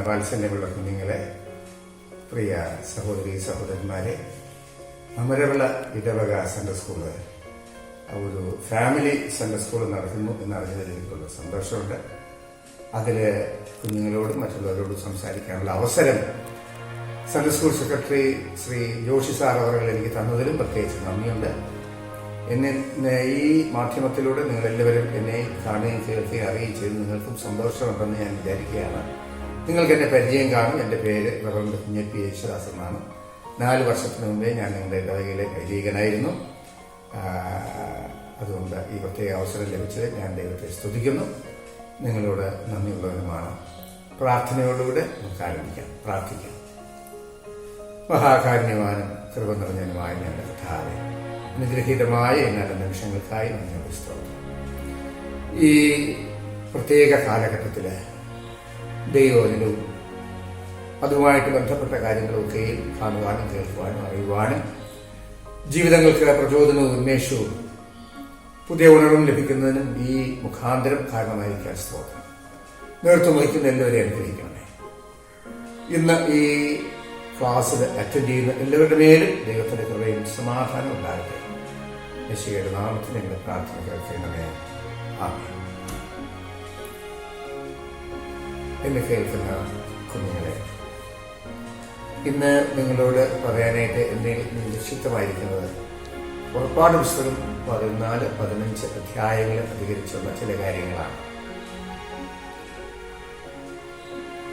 വാത്സല്യമുള്ള കുഞ്ഞുങ്ങളെ, പ്രിയ സഹോദരി സഹോദരന്മാരെ, അമരവിള ഇടവക സെൻട്രൽ സ്കൂള് ഒരു ഫാമിലി സെൻട്രൽ സ്കൂൾ നടത്തുന്നു എന്നറിഞ്ഞതിൽ എനിക്കുള്ള സന്തോഷമുണ്ട്. അതിൽ കുഞ്ഞുങ്ങളോടും മറ്റുള്ളവരോടും സംസാരിക്കാനുള്ള അവസരം central school secretary Shri Joshi sir അവർ എനിക്ക് തന്നതിലും പ്രത്യേകിച്ച് നന്ദിയുണ്ട്. എന്നെ ഈ മാധ്യമത്തിലൂടെ നിങ്ങളെല്ലാവരും എന്നെ കാണുകയും കേൾക്കുകയും അറിയിച്ചതിൽ നിങ്ങൾക്കും സന്തോഷമുണ്ടെന്ന് ഞാൻ വിചാരിക്കുകയാണ്. നിങ്ങൾക്ക് എന്നെ പരിചയം കാണും. എൻ്റെ പേര് റവറൻഡ് കുഞ്ഞപ്പി യേശുദാസ് എന്നാണ്. 4 വർഷത്തിന് മുമ്പേ ഞാൻ നിങ്ങളുടെ ഇടവകയിലെ വൈദികനായിരുന്നു. അതുകൊണ്ട് ഈ പ്രത്യേക അവസരം ലഭിച്ചത് ഞാൻ ദൈവത്തെ സ്തുതിക്കുന്നു. നിങ്ങളോട് നന്ദിയുള്ളവരുമാണ്. പ്രാർത്ഥനയോടുകൂടെ നമുക്ക് ആരംഭിക്കാം. പ്രാർത്ഥിക്കാം. മഹാകാരുണ്യവാനും കൃപ നിറഞ്ഞനുമായ ഞങ്ങളുടെ കർത്താവേ, അനുഗ്രഹീതമായ എല്ലാ നിമിഷങ്ങൾക്കായി നന്ദിയോട് സ്തോത്രം. ഈ പ്രത്യേക കാലഘട്ടത്തിൽ ദൈവവചനവും അതുമായിട്ട് ബന്ധപ്പെട്ട കാര്യങ്ങളൊക്കെയും കാണുവാനും കേൾക്കുവാനും അറിയുവാനും ജീവിതങ്ങൾക്ക് പ്രചോദനവും ഉന്മേഷവും പുതിയ ഉണർവും ലഭിക്കുന്നതിനും ഈ മുഖാന്തരം കാരണമായിരിക്കാൻ സ്തോത്രം. നേതൃത്വം വഹിക്കുന്ന എല്ലാവരെയും അനുഗ്രഹിക്കണമേ. ഇന്ന് ഈ ക്ലാസ്സിൽ അറ്റൻഡ് ചെയ്യുന്ന എല്ലാവരുടെ മേലും ദൈവത്തിന്റെ കൃപയും സമാധാനം ഉണ്ടാകട്ടെ. യേശുവിന്റെ നാമത്തിൽ ഞങ്ങളുടെ പ്രാർത്ഥന കേൾക്കണമേ. ആമേൻ. എന്നെ കേൾക്കുന്ന കുഞ്ഞുങ്ങളെ, ഇന്ന് നിങ്ങളോട് പറയാനായിട്ട് എൻ്റെ നിശ്ചിതമായിരിക്കുന്നത് പുറപ്പാട് പുസ്തകം 14-15 അധ്യായങ്ങൾ അധികരിച്ചുള്ള ചില കാര്യങ്ങളാണ്.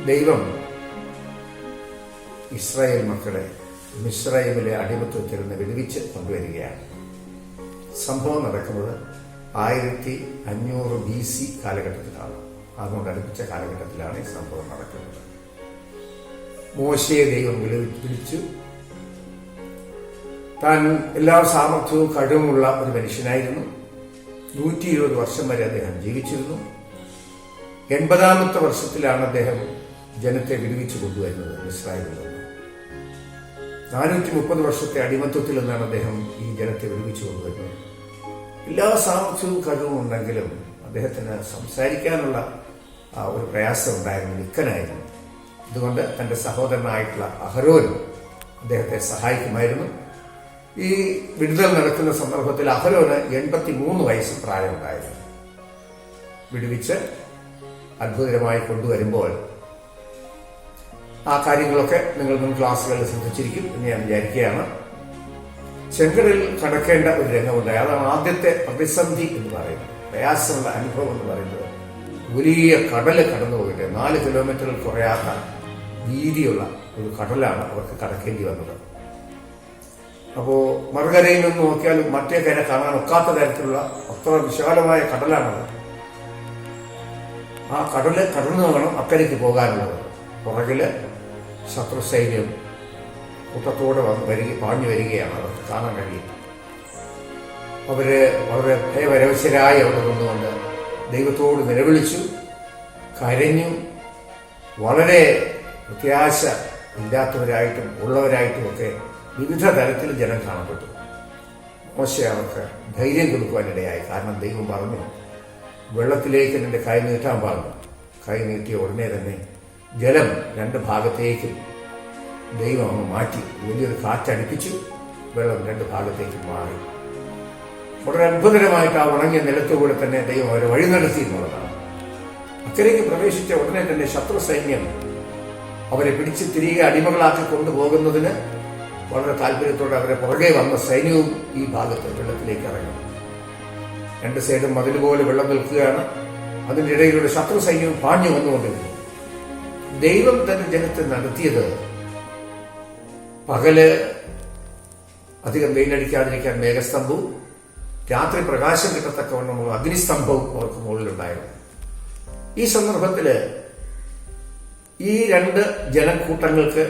ദൈവം ഇസ്രായേൽ മക്കളെ മിസ്രയീമിലെ അടിമത്വത്തിൽ നിന്ന് വിടുവിച്ച് കൊണ്ടുവരികയാണ്. സംഭവം നടക്കുന്നത് 1500 BC കാലഘട്ടത്തിലാണ്. അതുകൊണ്ടടുപ്പിച്ച കാലഘട്ടത്തിലാണ് ഈ സംഭവം നടക്കുന്നത്. മോശയെ ദൈവം വിളിച്ചു. താൻ എല്ലാ സാമർഥ്യവും കഴിവുമുള്ള ഒരു മനുഷ്യനായിരുന്നു. 120 വർഷം വരെ അദ്ദേഹം ജീവിച്ചിരുന്നു. 80-ാമത്തെ വർഷത്തിലാണ് അദ്ദേഹം ജനത്തെ വിടുവിച്ചു കൊണ്ടുവരുന്നത് ഇസ്രായേലിൽ നിന്ന്. 430 വർഷത്തെ അടിമത്വത്തിൽ നിന്നാണ് അദ്ദേഹം ഈ ജനത്തെ വിടുവിച്ചു കൊണ്ടുവരുന്നത്. എല്ലാ സാമർഥ്യവും കഴിവും ഉണ്ടെങ്കിലും അദ്ദേഹത്തിന് സംസാരിക്കാനുള്ള ഒരു പ്രയാസം ഉണ്ടായിരുന്നു, വിക്കനായിരുന്നു. അതുകൊണ്ട് തന്റെ സഹോദരനായിട്ടുള്ള അഹരോൻ അദ്ദേഹത്തെ സഹായിക്കുമായിരുന്നു. ഈ വിടുതൽ നടക്കുന്ന സന്ദർഭത്തിൽ അഹരോന് 83 വയസ്സ് പ്രായമുണ്ടായിരുന്നു. വിടുവിച്ച് അത്ഭുതകരമായി കൊണ്ടുവരുമ്പോൾ ആ കാര്യങ്ങളൊക്കെ നിങ്ങൾ മുൻ ക്ലാസ്സുകളിൽ ശ്രദ്ധിച്ചിരിക്കും എന്ന് ഞാൻ വിചാരിക്കുകയാണ്. ചെങ്കടലിൽ കടക്കേണ്ട ഒരു രംഗമുണ്ടായി. അതാണ് ആദ്യത്തെ പ്രതിസന്ധി എന്ന് പറയുന്നത്, പ്രയാസമുള്ള അനുഭവം എന്ന് പറയുന്നത്. വലിയ കടല് കടന്നുപോയിട്ട് 4 കിലോമീറ്ററിൽ കുറയാത്ത വീതിയുള്ള ഒരു കടലാണ് അവർക്ക് കടക്കേണ്ടി വന്നത്. അപ്പോൾ മറുകരയിൽ നിന്ന് നോക്കിയാൽ മറ്റേ കര കാണാൻ ഒക്കാത്ത തരത്തിലുള്ള അത്ര വിശാലമായ കടലാണത്. ആ കടല് കടന്നു വേണം അക്കരയ്ക്ക് പോകാനുള്ളത്. പുറകില് ശത്രു സൈന്യം കൂട്ടത്തോടെ പാഞ്ഞു വരികയാണ്. അവർക്ക് കാണാൻ കഴിയും. അവര് വളരെ ഭയപരവശരായി അവിടെ നിന്നുകൊണ്ട് ദൈവത്തോട് നിലവിളിച്ചു, കരഞ്ഞു. വളരെ പ്രത്യാശ ഇല്ലാത്തവരായിട്ടും ഉള്ളവരായിട്ടുമൊക്കെ വിവിധ തരത്തിൽ ജനം കാണപ്പെട്ടു. മോശ അവർക്ക് ധൈര്യം കൊടുക്കുവാനിടയായി. കാരണം ദൈവം പറഞ്ഞു, വെള്ളത്തിലേക്ക് നിന്റെ കൈ നീട്ടാൻ പറഞ്ഞു. കൈ നീട്ടിയ ഉടനെ തന്നെ ജലം 2 ഭാഗത്തേക്കും ദൈവം അങ്ങ് മാറ്റി. വലിയൊരു കാറ്റടിപ്പിച്ചു. വെള്ളം 2 ഭാഗത്തേക്കും മാറി. വളരെ അത്ഭുതകരമായിട്ട് ആ ഉണങ്ങിയ നിലത്തുകൂടെ തന്നെ ദൈവം അവരെ വഴി നടത്തി എന്നുള്ളതാണ്. അക്കരയ്ക്ക് പ്രവേശിച്ച ഉടനെ തന്നെ ശത്രു സൈന്യം അവരെ പിടിച്ച് തിരികെ അടിമകളാക്കി കൊണ്ടുപോകുന്നതിന് വളരെ താല്പര്യത്തോടെ അവരെ പുറകെ വന്ന സൈന്യവും ഈ ഭാഗത്ത് വെള്ളത്തിലേക്ക് ഇറങ്ങി. 2 സൈഡും മതിലുപോലെ വെള്ളം നിൽക്കുകയാണ്. അതിൻ്റെ ഇടയിലൂടെ ശത്രു സൈന്യവും പാഞ്ഞു വന്നുകൊണ്ടിരുന്നു. ദൈവം തന്റെ ജനത്തെ നടത്തിയത് പകല് അധികം വെയിലടിക്കാതിരിക്കാൻ മേഘസ്തംഭവും രാത്രി പ്രകാശം കിട്ടത്തക്കവണ്ണമുള്ള അഗ്നിസ്തംഭവും അവർക്ക് മുകളിലുണ്ടായിരുന്നു. ഈ സന്ദർഭത്തില് ഈ 2 ജനക്കൂട്ടങ്ങൾക്ക്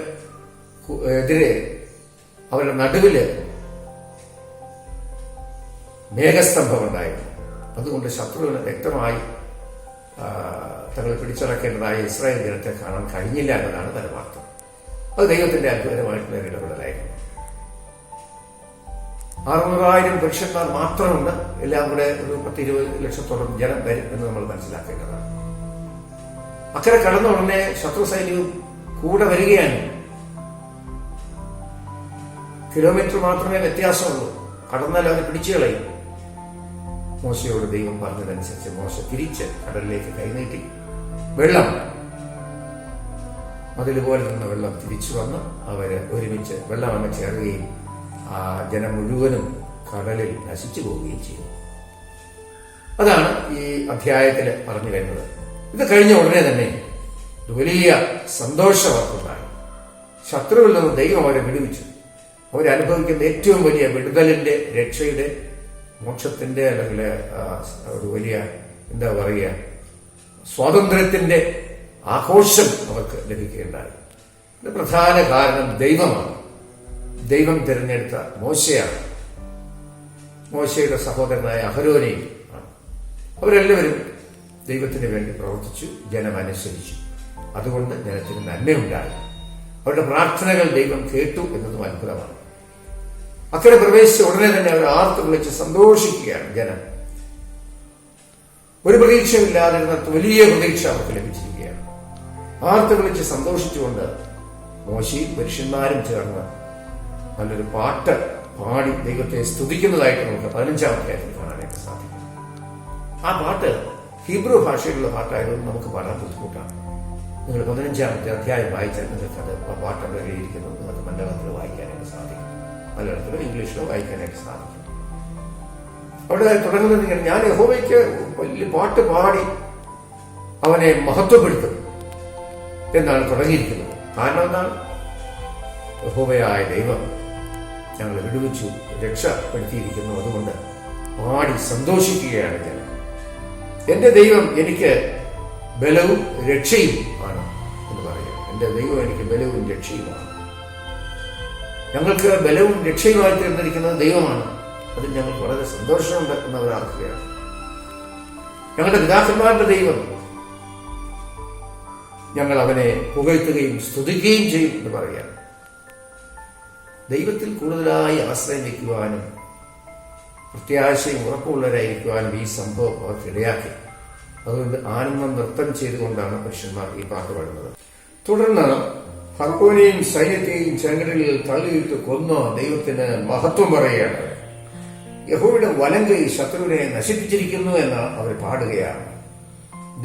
എതിരെ അവരുടെ നടുവില് മേഘസ്തംഭം ഉണ്ടായിരുന്നു. അതുകൊണ്ട് ശത്രുവിന് വ്യക്തമായി തങ്ങളെ പിടിച്ചടക്കേണ്ടതായ ഇസ്രായേൽ ജനത്തെ കാണാൻ കഴിഞ്ഞില്ല എന്നതാണ് പരമാർത്ഥം. അത് ദൈവത്തിന്റെ അത്ഭുതമായിട്ടുള്ള ഇടപെടലായിരുന്നു. 600,000 പുരുഷന്മാർ മാത്രമുണ്ട്. എല്ലാം കൂടെ ഒരു 10-20 ലക്ഷത്തോളം ജനം വരും എന്ന് നമ്മൾ മനസ്സിലാക്കേണ്ടതാണ്. അക്കരെ കടന്ന ഉടനെ ശത്രു സൈന്യവും കൂടെ വരികയാണ്. കിലോമീറ്റർ മാത്രമേ വ്യത്യാസമുള്ളൂ. കടന്നാൽ അവരെ പിടിച്ചു കളയും. മോശയോട് ദൈവം പറഞ്ഞതനുസരിച്ച് മോശ തിരിച്ച് കടലിലേക്ക് കൈനീട്ടി. വെള്ളം അതിലുപോലെ നിന്ന വെള്ളം തിരിച്ചു വന്ന് അവര് ഒരുമിച്ച് വെള്ളം അങ്ങ് ചേരുകയും ആ ജനം മുഴുവനും കടലിൽ നശിച്ചു പോവുകയും ചെയ്തു. അതാണ് ഈ അധ്യായത്തിൽ പറഞ്ഞു വരുന്നത്. ഇത് കഴിഞ്ഞ ഉടനെ തന്നെ ഒരു വലിയ സന്തോഷം അവർക്കുണ്ടായി. ശത്രുവിൽ നിന്ന് ദൈവം അവരെ വിടുവിച്ചു. അവരനുഭവിക്കുന്ന ഏറ്റവും വലിയ വിടുതലിന്റെ, രക്ഷയുടെ, മോക്ഷത്തിന്റെ, അല്ലെങ്കിൽ ഒരു വലിയ എന്താ പറയുക, സ്വാതന്ത്ര്യത്തിന്റെ ആഘോഷം അവർക്ക് ലഭിക്കുകയുണ്ടായി. ഇത് പ്രധാന കാരണം ദൈവമാണ്. ദൈവം തിരഞ്ഞെടുത്ത മോശയാണ്. മോശയുടെ സഹോദരനായ അഹരോനെയും ആണ്. അവരെല്ലാവരും ദൈവത്തിന് വേണ്ടി പ്രവർത്തിച്ചു. ജനം അനുസരിച്ചു. അതുകൊണ്ട് ജനത്തിന് നന്മയുണ്ടായി. അവരുടെ പ്രാർത്ഥനകൾ ദൈവം കേട്ടു എന്നതും അത്ഭുതമാണ്. അക്കരെ പ്രവേശിച്ച ഉടനെ തന്നെ അവർ ആർത്ത് വിളിച്ച് സന്തോഷിക്കുകയാണ് ജനം. ഒരു പ്രതീക്ഷയില്ലാതിരുന്ന വലിയ പ്രതീക്ഷ അവർക്ക് ലഭിച്ചിരിക്കുകയാണ്. ആർത്ത് വിളിച്ച് സന്തോഷിച്ചുകൊണ്ട് മോശയും പുരുഷന്മാരും ചേർന്ന് നല്ലൊരു പാട്ട് പാടി ദൈവത്തെ സ്തുതിക്കുന്നതായിട്ട് നമുക്ക് 15-ാം അധ്യായത്തിൽ കാണാനായിട്ട് സാധിക്കും. ആ പാട്ട് ഹീബ്രു ഭാഷയിലുള്ള പാട്ടായതുകൊണ്ട് നമുക്ക് പാടാൻ ബുദ്ധിമുട്ടാണ്. നിങ്ങൾ 15-ാമത്തെ അധ്യായം വായിച്ചാൽ നിങ്ങൾക്ക് അത് പാട്ട് അവിടെ എഴുതിയിരിക്കുന്നത് നിങ്ങൾക്ക് മലയാളത്തിൽ വായിക്കാനായിട്ട് സാധിക്കും. മലയാളത്തിലോ ഇംഗ്ലീഷിലോ വായിക്കാനായിട്ട് സാധിക്കും. അവിടെ തുടങ്ങുന്നത് ഇങ്ങനെ: ഞാൻ യഹോവയ്ക്ക് വലിയ പാട്ട് പാടി അവനെ മഹത്വപ്പെടുത്തും എന്നാണ് തുടങ്ങിയിരിക്കുന്നത്. കാരണം എന്താണ്? യഹോവയായ ദൈവം ഞങ്ങളെ വിടുവിച്ചു, രക്ഷപ്പെടുത്തിയിരിക്കുന്നു. അതുകൊണ്ട് പാടി സന്തോഷിക്കുകയാണ് ജനം. എന്റെ ദൈവം എനിക്ക് ബലവും രക്ഷയും ആണ് എന്ന് പറയുക. എന്റെ ദൈവം എനിക്ക് ബലവും രക്ഷയുമാണ്. ഞങ്ങൾക്ക് ബലവും രക്ഷയുമായി തീർന്നിരിക്കുന്നത് ദൈവമാണ്. അതിൽ ഞങ്ങൾക്ക് വളരെ സന്തോഷമുണ്ട് എന്നവർ ആക്കുകയാണ്. ഞങ്ങളുടെ പിതാക്കന്മാരുടെ ദൈവം, ഞങ്ങൾ അവനെ പുകഴ്ത്തുകയും സ്തുതിക്കുകയും ചെയ്യും എന്ന് പറയുകയാണ്. ദൈവത്തിൽ കൂടുതലായി ആശ്രയം വയ്ക്കുവാനും പ്രത്യാശയും ഉറപ്പുള്ളവരായിരിക്കുവാനും ഈ സംഭവം അവർക്ക് ഇടയാക്കി. അതുകൊണ്ട് ആനന്ദം നൃത്തം ചെയ്തുകൊണ്ടാണ് പുരുഷന്മാർ ഈ പാട്ട് പാടുന്നത്. തുടർന്ന് ഫറവോനെയും സൈന്യത്തെയും ചെങ്കടലിൽ തള്ളിയിട്ട് കൊന്ന ദൈവത്തിന് മഹത്വം പറയുകയാണ്. യഹോവയുടെ വലങ്കൈ ശത്രുവിനെ നശിപ്പിച്ചിരിക്കുന്നു എന്ന് അവർ പാടുകയാണ്.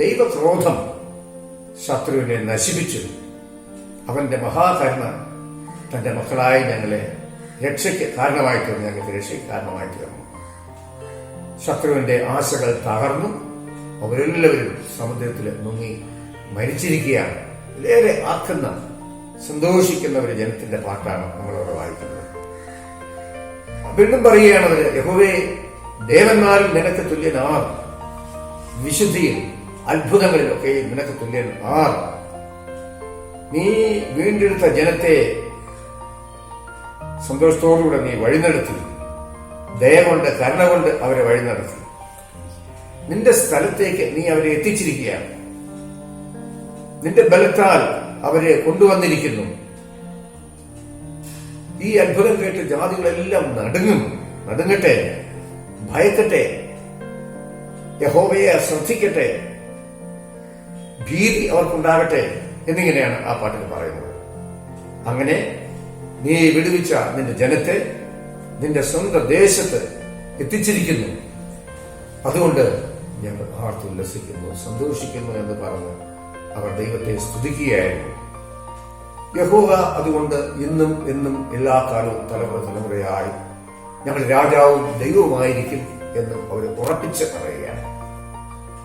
ദൈവക്രോധം ശത്രുവിനെ നശിപ്പിച്ചു. അവന്റെ മഹാകരുണ തന്റെ മക്കളായി ഞങ്ങളെ രക്ഷയ്ക്ക് കാരണമായി തീർന്നു. ഞങ്ങൾക്ക് രക്ഷയ്ക്ക് കാരണമായി തീർന്നു. ശത്രുവിന്റെ ആശകൾ തകർന്നു. അവരെല്ലാവരും സമുദ്രത്തിൽ മുങ്ങി മരിച്ചിരിക്കുകയാണ്. വളരെ ആക്കുന്ന, സന്തോഷിക്കുന്ന ഒരു ജനത്തിന്റെ പാട്ടാണ് നമ്മളവിടെ വായിക്കുന്നത്. വീണ്ടും പറയുകയാണ് അവര്: യഹോവേ, ദേവന്മാരിൽ നിനക്ക് തുല്യൻ ആർ, വിശുദ്ധിയിൽ അത്ഭുതങ്ങളിലൊക്കെ നിനക്ക് തുല്യൻ ആർ. നീ വീണ്ടെടുത്ത ജനത്തെ സന്തോഷത്തോടുകൂടെ നീ വഴിനടത്തി. ദയ കൊണ്ട്, കരുണ കൊണ്ട് അവരെ വഴിനടത്തി. നിന്റെ സ്ഥലത്തേക്ക് നീ അവരെ എത്തിച്ചിരിക്കുകയാണ്. നിന്റെ ബലത്താൽ അവരെ കൊണ്ടുവന്നിരിക്കുന്നു. ഈ അത്ഭുതം കേട്ട് ജാതികളെല്ലാം നടുങ്ങട്ടെ, ഭയക്കട്ടെ, യഹോവയെ ശ്രദ്ധിക്കട്ടെ, ഭീതി അവർക്കുണ്ടാകട്ടെ എന്നിങ്ങനെയാണ് ആ പാട്ടിൽ പറയുന്നത്. അങ്ങനെ നീ വിടുവിച്ച നിന്റെ ജനത്തെ നിന്റെ സ്വന്തം ദേശത്ത് എത്തിച്ചിരിക്കുന്നു. അതുകൊണ്ട് ഞങ്ങൾ ആർത്തുല്ലസിക്കുന്നു, സന്തോഷിക്കുന്നു എന്ന് പറഞ്ഞ് അവർ ദൈവത്തെ സ്തുതിക്കുകയായിരുന്നു. യഹോവ അതുകൊണ്ട് ഇന്നും എന്നും എല്ലാ കാലവും തലമുറയായി ഞങ്ങൾ രാജാവും ദൈവവുമായിരിക്കും എന്നും അവർ ഉറപ്പിച്ച് പറയുകയാണ്.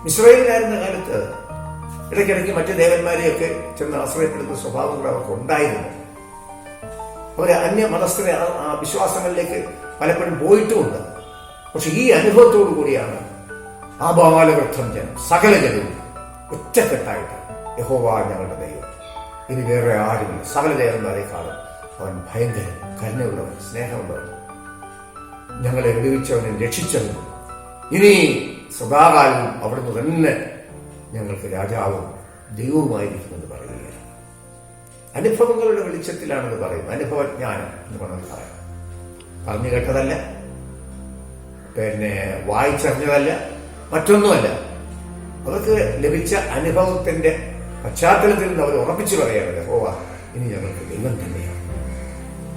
ഇസ്രായേലിലായിരുന്ന കാലത്ത് ഇടയ്ക്കിടയ്ക്ക് മറ്റു ദേവന്മാരെയൊക്കെ ചെന്ന് ആശ്രയപ്പെടുന്ന സ്വഭാവം കൂടെ അവർക്ക് ഉണ്ടായിരുന്നു. അവരെ അന്യമതസ്ഥരെ ആ വിശ്വാസങ്ങളിലേക്ക് പലപ്പോഴും പോയിട്ടുമുണ്ട്. പക്ഷെ ഈ അനുഭവത്തോടു കൂടിയാണ് ആബാലവൃദ്ധം ജനം, സകല ജനവും ഒറ്റക്കെട്ടായിട്ട് യഹോവ ഞങ്ങളുടെ ദൈവം, ഇനി വേറെ ആരുമില്ല, സകല ദേവന്മാരെക്കാളും അവൻ ഭയങ്കരൻ, കരുണയുള്ളവൻ, സ്നേഹമുള്ളവൻ, ഞങ്ങളെ വിടുവിച്ചവനെ രക്ഷിച്ചവൻ, ഇനി സദാകാലവും അവിടുന്ന് തന്നെ ഞങ്ങൾക്ക് രാജാവും ദൈവവുമായിരിക്കുമെന്ന് പറയുകയാണ്. അനുഭവങ്ങളുടെ വെളിച്ചത്തിലാണെന്ന് പറയുന്നത്. അനുഭവജ്ഞാനം എന്ന് വേണമെങ്കിൽ പറയാം. പറഞ്ഞു കേട്ടതല്ല, വായിച്ചറിഞ്ഞതല്ല, മറ്റൊന്നുമല്ല. അവർക്ക് ലഭിച്ച അനുഭവത്തിന്റെ പശ്ചാത്തലത്തിൽ നിന്ന് അവർ ഉറപ്പിച്ചു പറയാണ്, യഹോവ ഇനി ഞങ്ങൾക്ക് ദൈവം തന്നെയാണ്,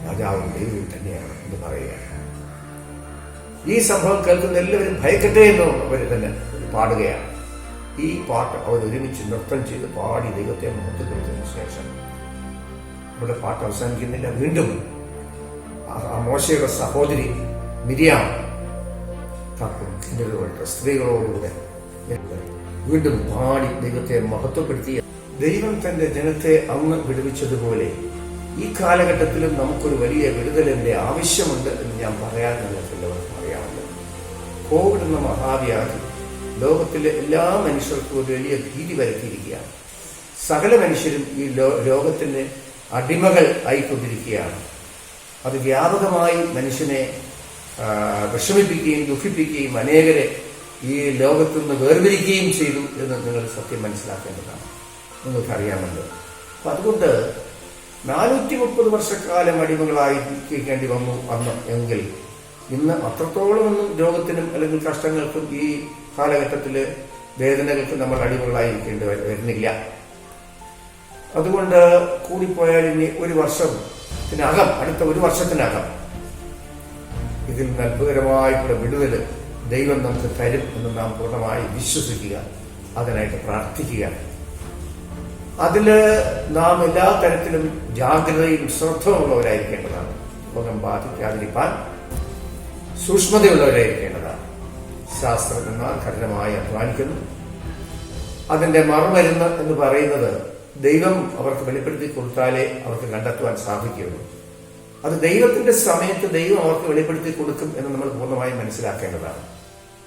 രാജാവും ദൈവവും തന്നെയാണ് എന്ന് പറയുകയാണ്. ഈ സംഭവം കേൾക്കുന്ന എല്ലാവരും ഭയക്കട്ടെ എന്ന് അവർ തന്നെ പാടുകയാണ്. ഈ പാട്ട് അവർ ഒരുമിച്ച് നൃത്തം ചെയ്ത് പാടി ദൈവത്തെ മഹത്വപ്പെടുത്തിയതിനു ശേഷം അവിടെ പാട്ട് അവസാനിക്കുന്നില്ല. വീണ്ടും ആ മോശയുടെ സഹോദരി മിരിയാം സ്ത്രീകളോടുകൂടെ വീണ്ടും പാടി ദൈവത്തെ മഹത്വപ്പെടുത്തിയ ദൈവം തന്റെ ജനത്തെ അന്ന് വിടുവിച്ചതുപോലെ ഈ കാലഘട്ടത്തിലും നമുക്കൊരു വലിയ വിടുതലിന്റെ ആവശ്യമുണ്ട് എന്ന് ഞാൻ പറയാൻ നിങ്ങൾക്കെല്ലാവർക്കും അറിയാമല്ലോ. കോവിഡ് എന്ന മഹാവ്യാധി ലോകത്തിലെ എല്ലാ മനുഷ്യർക്കും ഒരു വലിയ ഭീതി വരുത്തിയിരിക്കുകയാണ്. സകല മനുഷ്യരും ഈ രോഗത്തിന് അടിമകൾ ആയിക്കൊണ്ടിരിക്കുകയാണ്. അത് വ്യാപകമായി മനുഷ്യനെ വിഷമിപ്പിക്കുകയും ദുഃഖിപ്പിക്കുകയും അനേകരെ ഈ ലോകത്തു നിന്ന് വേർതിരിക്കുകയും ചെയ്തു എന്ന് നിങ്ങൾ സത്യം മനസ്സിലാക്കേണ്ടതാണ്. നിങ്ങൾക്കറിയാമല്ലോ. അപ്പം അതുകൊണ്ട് 430 വർഷക്കാലം അടിമകളായിരിക്കേണ്ടി വന്നു അന്ന് എങ്കിൽ ഇന്ന് അത്രത്തോളമൊന്നും രോഗത്തിനും അല്ലെങ്കിൽ കഷ്ടങ്ങൾക്കും ഈ കാലഘട്ടത്തില് വേദനകൾക്കും നമ്മൾ അടിമകളായിരിക്കേണ്ടി വരുന്നില്ല. അതുകൊണ്ട് കൂടിപ്പോയാൽ ഇനി ഒരു വർഷത്തിനകം, അടുത്ത ഒരു വർഷത്തിനകം ഇതിൽ അത്ഭുതകരമായിട്ടുള്ള വിടുതൽ ദൈവം നമുക്ക് തരും എന്ന് നാം പൂർണ്ണമായി വിശ്വസിക്കുക, അതിനായിട്ട് പ്രാർത്ഥിക്കുക. അതില് നാം എല്ലാ തരത്തിലും ജാഗ്രതയും ശ്രദ്ധയുള്ളവരായിരിക്കേണ്ടതാണ്. രോഗം ബാധിക്കാതിരിക്കാൻ സൂക്ഷ്മതയുള്ളവരായിരിക്കേണ്ടതാണ്. ശാസ്ത്രജ്ഞന്മാർ കഠിനമായി അധ്വാനിക്കുന്നു. അതിന്റെ മറുമരുന്ന് എന്ന് പറയുന്നത് ദൈവം അവർക്ക് വെളിപ്പെടുത്തി കൊടുത്താലേ അവർക്ക് കണ്ടെത്തുവാൻ സാധിക്കുകയുള്ളൂ. അത് ദൈവത്തിന്റെ സമയത്ത് ദൈവം അവർക്ക് വെളിപ്പെടുത്തി കൊടുക്കും എന്ന് നമ്മൾ പൂർണ്ണമായും മനസ്സിലാക്കേണ്ടതാണ്.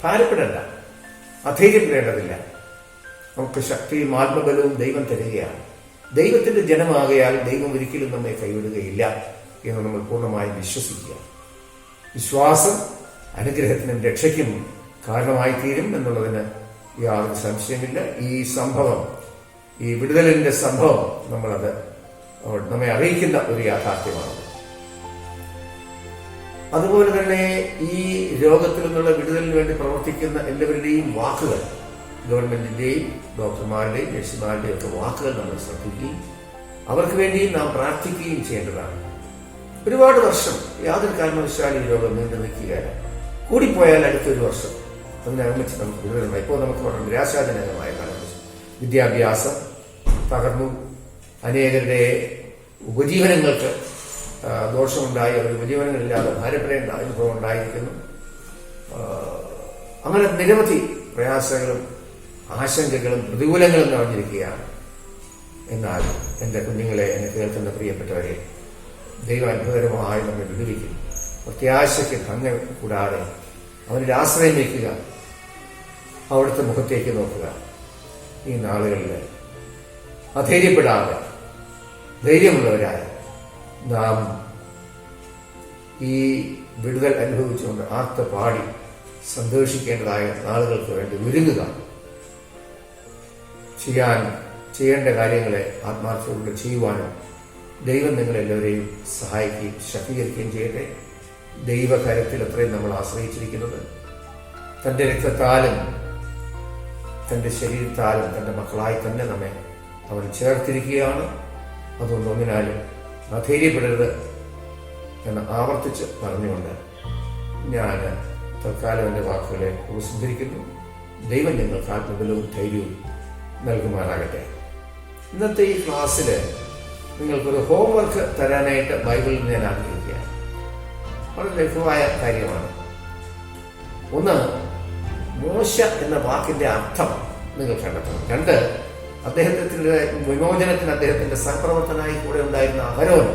ഭാരപ്പെടേണ്ട, അധൈര്യപ്പെടേണ്ടതില്ല. നമുക്ക് ശക്തിയും ആത്മബലവും ദൈവം തരികയാണ്. ദൈവത്തിന്റെ ജനമാകയാൽ ദൈവം ഒരിക്കലും നമ്മെ കൈവിടുകയില്ല എന്ന് നമ്മൾ പൂർണ്ണമായും വിശ്വസിക്കുക. വിശ്വാസം അനുഗ്രഹത്തിനും രക്ഷയ്ക്കും കാരണമായി തീരും എന്നുള്ളതിന് യാതൊരു സംശയമില്ല. ഈ സംഭവം, ഈ വിടുതലിന്റെ സംഭവം നമ്മെ അറിയിക്കുന്ന ഒരു യാഥാർത്ഥ്യമാണ്. അതുപോലെ തന്നെ ഈ രോഗത്തിൽ നിന്നുള്ള വിടുതലിന് വേണ്ടി പ്രവർത്തിക്കുന്ന എല്ലാവരുടെയും വാക്കുകൾ, ഗവൺമെന്റിന്റെയും ഡോക്ടർമാരുടെയും നഴ്സുമാരുടെയും ഒക്കെ വാക്കുകൾ നമ്മൾ ശ്രദ്ധിക്കുകയും അവർക്ക് വേണ്ടിയും നാം പ്രാർത്ഥിക്കുകയും ചെയ്യേണ്ടതാണ്. ഒരുപാട് വർഷം യാതൊരു കാരണവശാലും ഈ രോഗം നീണ്ടു നിൽക്കുകയാണ്. കൂടിപ്പോയാൽ അടുത്തൊരു വർഷം അതിനകമിച്ച് നമുക്ക് വിടുതലുണ്ടായി. ഇപ്പോൾ നമുക്ക് വളരെ നിരാശാജനകമായ കാലം. വിദ്യാഭ്യാസം തകർന്നു, അനേകരുടെ ഉപജീവനങ്ങൾക്ക് ദോഷമുണ്ടായി, അവർ ഉപജീവനങ്ങളില്ലാതെ ഭാരപ്പെടേണ്ട അനുഭവം ഉണ്ടായിരിക്കുന്നു. അങ്ങനെ നിരവധി പ്രയാസങ്ങളും ആശങ്കകളും പ്രതികൂലങ്ങളും നിറഞ്ഞിരിക്കുകയാണ്. എന്നാൽ എൻ്റെ കുഞ്ഞുങ്ങളെ, എന്നെ കേൾക്കുന്ന പ്രിയപ്പെട്ടവരെ, ദൈവം അത്ഭുതകരമായി നമ്മെ വിടുവിക്കും. പ്രത്യാശയ്ക്ക് ഭംഗം കൂടാതെ അവനിൽ ആശ്രയം വയ്ക്കുക, അവിടുത്തെ മുഖത്തേക്ക് നോക്കുക. ഈ നാളുകളിൽ അധൈര്യപ്പെടാതെ ധൈര്യമുള്ളവരായ നാം ഈ വിടുതൽ അനുഭവിച്ചുകൊണ്ട് ആർത്ത് പാടി സന്തോഷിക്കേണ്ടതായ നാളുകൾക്ക് വേണ്ടി ഒരുങ്ങുക. ചെയ്യേണ്ട കാര്യങ്ങളെ ആത്മാർത്ഥതയോടെ ചെയ്യുവാനും ദൈവം നിങ്ങളെല്ലാവരെയും സഹായിക്കുകയും ശക്തീകരിക്കുകയും ചെയ്യട്ടെ. ദൈവകരത്തിൽ അത്രയും നമ്മൾ ആശ്രയിച്ചിരിക്കുന്നത്. തൻ്റെ രക്തത്താലും തൻ്റെ ശരീരത്താലും തൻ്റെ മക്കളായി തന്നെ നമ്മെ അവൻ ചേർത്തിരിക്കുകയാണ്. അതുകൊണ്ട് ഒന്നിനാലും അധൈര്യപ്പെടരുത് എന്ന് ആവർത്തിച്ച് പറഞ്ഞുകൊണ്ട് ഞാൻ തൽക്കാലം എൻ്റെ വാക്കുകളെ ഉപസംഹരിക്കുന്നു. ദൈവം നിങ്ങൾക്ക് ആത്മബലവും ധൈര്യവും നൽകുമാറാകട്ടെ. ഇന്നത്തെ ഈ ക്ലാസ്സിൽ നിങ്ങൾക്കൊരു ഹോംവർക്ക് തരാനായിട്ട് ബൈബിളിൽ ഞാൻ ആഗ്രഹിക്കുകയാണ്. വളരെ ലഘുവായ കാര്യമാണ്. ഒന്ന്, മോശ എന്ന വാക്കിന്റെ അർത്ഥം നിങ്ങൾ കണ്ടെത്തണം. രണ്ട്, അദ്ദേഹത്തിന്റെ വിമോചനത്തിന് അദ്ദേഹത്തിന്റെ സഹപ്രവർത്തനായി കൂടെ ഉണ്ടായിരുന്ന അഹരോൻ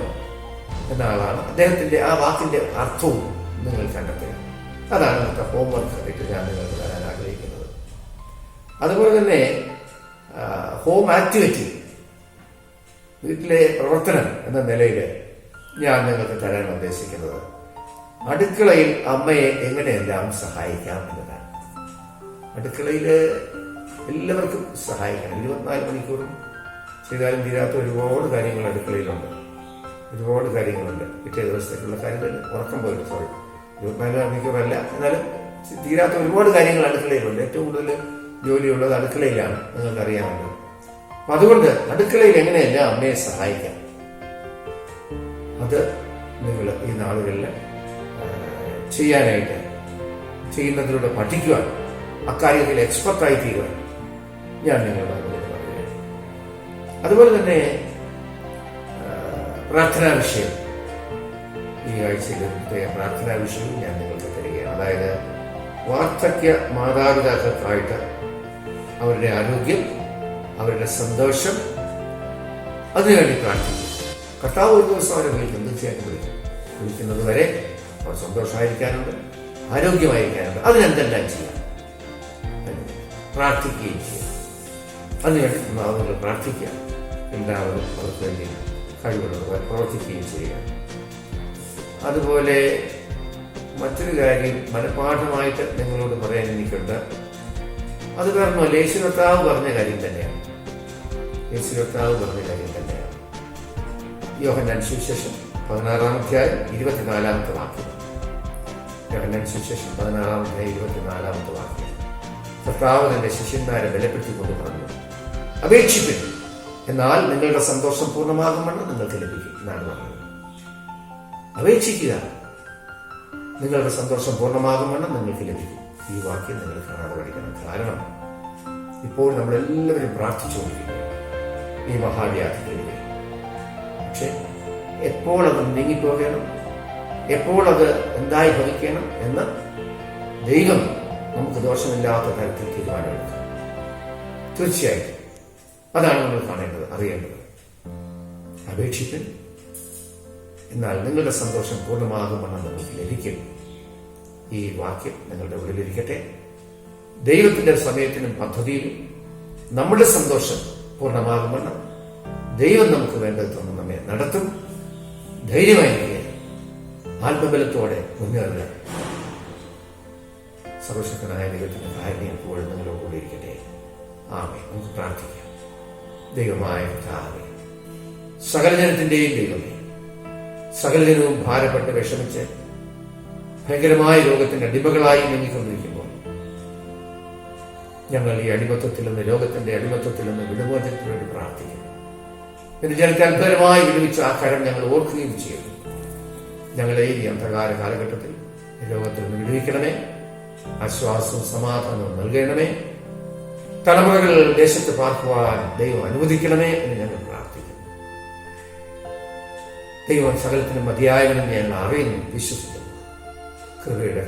എന്ന ആളാണ്. അദ്ദേഹത്തിന്റെ ആ വാക്കിന്റെ അർത്ഥവും നിങ്ങൾ കണ്ടെത്തുക. അതാണ് ഇന്നത്തെ ഹോംവർക്ക് ആയിട്ട് ഞാൻ നിങ്ങൾക്ക് തരാൻ ആഗ്രഹിക്കുന്നത്. അതുപോലെ തന്നെ ഹോം ആക്ടിവിറ്റി, വീട്ടിലെ പ്രവർത്തനം എന്ന നിലയിൽ ഞാൻ നിങ്ങൾക്ക് തരാൻ ഉദ്ദേശിക്കുന്നത് അടുക്കളയിൽ അമ്മയെ എങ്ങനെയെല്ലാം സഹായിക്കാം എന്നതാണ്. അടുക്കളയിൽ എല്ലാവർക്കും സഹായിക്കണം. 24 മണിക്കൂറും ചെയ്താലും തീരാത്ത ഒരുപാട് കാര്യങ്ങൾ അടുക്കളയിലുണ്ട്. ഒരുപാട് കാര്യങ്ങളുണ്ട്. പിറ്റേ ദിവസത്തേക്കുള്ള കാര്യത്തിൽ ഉറക്കം പോയിട്ട് 24 മണിക്കൂറല്ല, എന്നാലും തീരാത്ത ഒരുപാട് കാര്യങ്ങൾ അടുക്കളയിലുണ്ട്. ഏറ്റവും കൂടുതൽ ജോലിയുള്ളത് അടുക്കളയിലാണ്, നിങ്ങൾക്കറിയാമല്ലോ. അപ്പൊ അതുകൊണ്ട് അടുക്കളയിൽ എങ്ങനെയല്ല അമ്മയെ സഹായിക്കാം, അത് നിങ്ങൾ ഈ നാളുകളിൽ ചെയ്യാനായിട്ട്, ചെയ്യുന്നതിലൂടെ പഠിക്കുവാൻ, അക്കാര്യത്തിൽ എക്സ്പെർട്ടായി തീരുവാൻ ഞാൻ നിങ്ങളുടെ പറയുകയാണ്. അതുപോലെ തന്നെ പ്രാർത്ഥനാ വിഷയം, ഈ ആഴ്ചയിലെ പ്രത്യേക പ്രാർത്ഥനാ വിഷയവും ഞാൻ നിങ്ങൾക്ക് തരികയാണ്. അതായത് വാർദ്ധക്യ മാതാപിതാക്കൾക്കായിട്ട് അവരുടെ ആരോഗ്യം, അവരുടെ സന്തോഷം, അതിനുവേണ്ടി പ്രാർത്ഥിക്കും. കർത്താവ് ഒരു ദിവസം അവരെ വിളിക്കും, തീർച്ചയായിട്ടും വിളിക്കുന്നത് വരെ അവർ സന്തോഷമായിരിക്കാനുണ്ട്, ആരോഗ്യമായിരിക്കാനുണ്ട്. അതിനെന്തെല്ലാം ചെയ്യാം, പ്രാർത്ഥിക്കുകയും ചെയ്യാം. അതിനുവേണ്ടി നമ്മൾ പ്രാർത്ഥിക്കുക, എല്ലാവരും അവർക്ക് വേണ്ടി കഴിവുള്ളവർ പ്രവർത്തിക്കുകയും ചെയ്യുക. അതുപോലെ മറ്റൊരു കാര്യം മനഃപാഠമായിട്ട് നിങ്ങളോട് പറയാൻ എനിക്കുണ്ട്. അത് കാരണമല്ല, യേശു കർത്താവ് പറഞ്ഞ കാര്യം തന്നെയാണ്. യേശു കർത്താവ് പറഞ്ഞ കാര്യം തന്നെയാണ്. യോഹന്നാൻ സുവിശേഷം 16-ാം അധ്യായം 24-ാമത്തെ വാക്യം. യോഹന്നാൻ സുവിശേഷം 16-ാം അധ്യായം 24-ാമത്തെ വാക്യം. കർത്താവ് തന്റെ ശിഷ്യന്മാരെ ബലപ്പെടുത്തിക്കൊണ്ട് പറഞ്ഞു, അപേക്ഷിപ്പിൻ, എന്നാൽ നിങ്ങളുടെ സന്തോഷം പൂർണ്ണമാകുമെന്ന് നിങ്ങൾക്ക് ലഭിക്കും എന്നാണ് പറഞ്ഞത്. അപേക്ഷിക്കുക, നിങ്ങളുടെ സന്തോഷം പൂർണ്ണമാകുമെന്ന് നിങ്ങൾക്ക് ലഭിക്കും. ഈ വാക്യം നിങ്ങൾ കാണാതെ പഠിക്കണം. കാരണം ഇപ്പോൾ നമ്മളെല്ലാവരും പ്രാർത്ഥിച്ചുകൊണ്ടിരിക്കുകയാണ് ഈ മഹാവ്യാധിക്കെതിരെ. പക്ഷെ എപ്പോൾ അത് നീങ്ങിപ്പോകണം, എപ്പോൾ അത് എന്തായി ഭവിക്കണം എന്ന് ദൈവം നമുക്ക് ദോഷമില്ലാത്ത തരത്തിൽ തീരുമാനമെടുക്കും. തീർച്ചയായിട്ടും അതാണ് നമ്മൾ കാണേണ്ടത്, അറിയേണ്ടത്. അപേക്ഷിപ്പിൻ, എന്നാൽ നിങ്ങളുടെ സന്തോഷം പൂർണ്ണമാകുമെന്ന് നിങ്ങൾക്ക് ലഭിക്കും. ഈ വാക്യം നിങ്ങളുടെ ഉള്ളിലിരിക്കട്ടെ. ദൈവത്തിന്റെ സമയത്തിനും പദ്ധതിയിലും നമ്മുടെ സന്തോഷം പൂർണ്ണമാകുമെന്ന് ദൈവം നമുക്ക് വേണ്ടത് തന്നു നമ്മെ നടത്തും. ധൈര്യമായിരിക്കുക, ആത്മബലത്തോടെ മുന്നേറുക. സർവശക്തനായ ദൈവത്തിന്റെ ധാരണ എപ്പോഴും നിങ്ങളോട് കൂടി ഇരിക്കട്ടെ. ആമേൻ. നമുക്ക് പ്രാർത്ഥിക്കാം. ദൈവമായ കർത്താവേ, സകല ജനത്തിന്റെയും ദൈവമേ, സകല ജനവും ഭാരപ്പെട്ട് വിഷമിച്ച് ഭയങ്കരമായ രോഗത്തിന്റെ അടിമകളായി നീങ്ങിക്കൊണ്ടിരിക്കുമ്പോൾ ഞങ്ങൾ ഈ അടിമത്വത്തിൽ നിന്ന്, ലോകത്തിന്റെ അടിമത്വത്തിൽ നിന്ന് വിടുമോചനത്തിന് വേണ്ടി പ്രാർത്ഥിക്കുന്നു. എന്റെ ജനത്തെ അത്ഭുതമായി വിടുവിച്ച ആ കരം ഞങ്ങൾ ഓർക്കുകയും ചെയ്യുന്നു. ഞങ്ങളെ ഈ അന്ധകാര കാലഘട്ടത്തിൽ രോഗത്തിൽ നിന്ന് വിടുവിക്കണമേ, ആശ്വാസവും സമാധാനവും നൽകണമേ. തലമുറകൾ ദേശത്ത് പാർക്കുവാൻ ദൈവം അനുവദിക്കണമേ എന്ന് ഞങ്ങൾ പ്രാർത്ഥിക്കുന്നു. ദൈവം സകലത്തിനും മതിയായവനെന്ന് ഞങ്ങൾ അറിയുന്നു, വിശ്വസിക്കുന്നു. കൃപയുടെ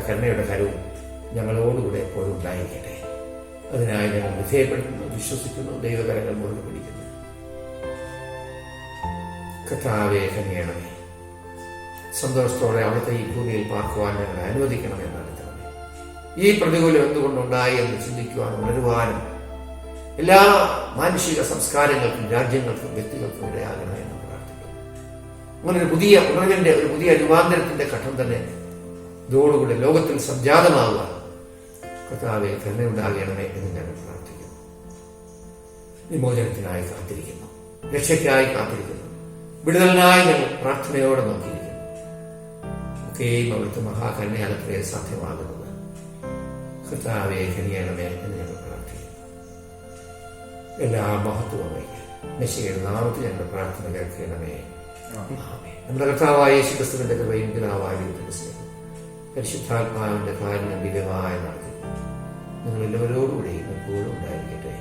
കരുണയുടെ കരവും ഞങ്ങളോടുകൂടെ എപ്പോഴും ഉണ്ടായിരിക്കട്ടെ. അതിനായി ഞങ്ങൾ വിധേയപ്പെടുന്നു, വിശ്വസിക്കുന്നു, ദൈവകരങ്ങൾ മുറുകെ പിടിക്കുന്നു. കർത്താവേ, കനിയണമേ. സന്തോഷത്തോടെ അവിടുത്തെ ഈ ഭൂമിയിൽ പാർക്കുവാൻ ഞങ്ങളെ അനുവദിക്കണമെന്നാണ്. ഈ പ്രതികൂലം എന്തുകൊണ്ടുണ്ടായി എന്ന് ചിന്തിക്കുവാൻ, ഉണരുവാനും എല്ലാ മാനുഷിക സംസ്കാരങ്ങൾക്കും രാജ്യങ്ങൾക്കും വ്യക്തികൾക്കും ഇടയാകണമെന്ന് പ്രാർത്ഥിക്കുന്നു. അങ്ങനെ ഒരു പുതിയ ഉണർവിന്റെ, ഒരു പുതിയ രൂപാന്തരത്തിന്റെ ഘട്ടം തന്നെ ഇതോടുകൂടി ലോകത്തിൽ സംജാതമാകുവാൻ കർത്താവേ കരുണയുണ്ടാകണമേ എന്ന് ഞങ്ങൾ പ്രാർത്ഥിക്കുന്നു. വിമോചനത്തിനായി കാത്തിരിക്കുന്നു, രക്ഷയ്ക്കായി കാത്തിരിക്കുന്നു, വിടുതലിനായി ഞങ്ങൾ പ്രാർത്ഥനയോടെ നോക്കിയിരിക്കുന്നു. ഒക്കെയും അവിടുത്തെ മഹാകരുണയാലത്രേ സാധ്യമാകുന്നത്. കർത്താവേ, കനിയണമേ എന്ന് ഞങ്ങൾ പ്രാർത്ഥിക്കുന്നു. എല്ലാ മഹത്വവും മെസ്സിയുടെ നാമത്തിൽ ഞങ്ങളുടെ പ്രാർത്ഥന കേൾക്കണമേ. നമ്മുടെ കർത്താവായ യേശു ക്രിസ്തുവിന്റെ കൃപയും പിതാവായ ദൈവത്തിന്റെ സ്നേഹം പരിശുദ്ധാത്മാവിന്റെ കാരുണ്യം ദിവ്യമായി നടത്തി നിങ്ങൾ എല്ലാവരോടുകൂടി എപ്പോഴും ഉണ്ടായിരിക്കട്ടെ.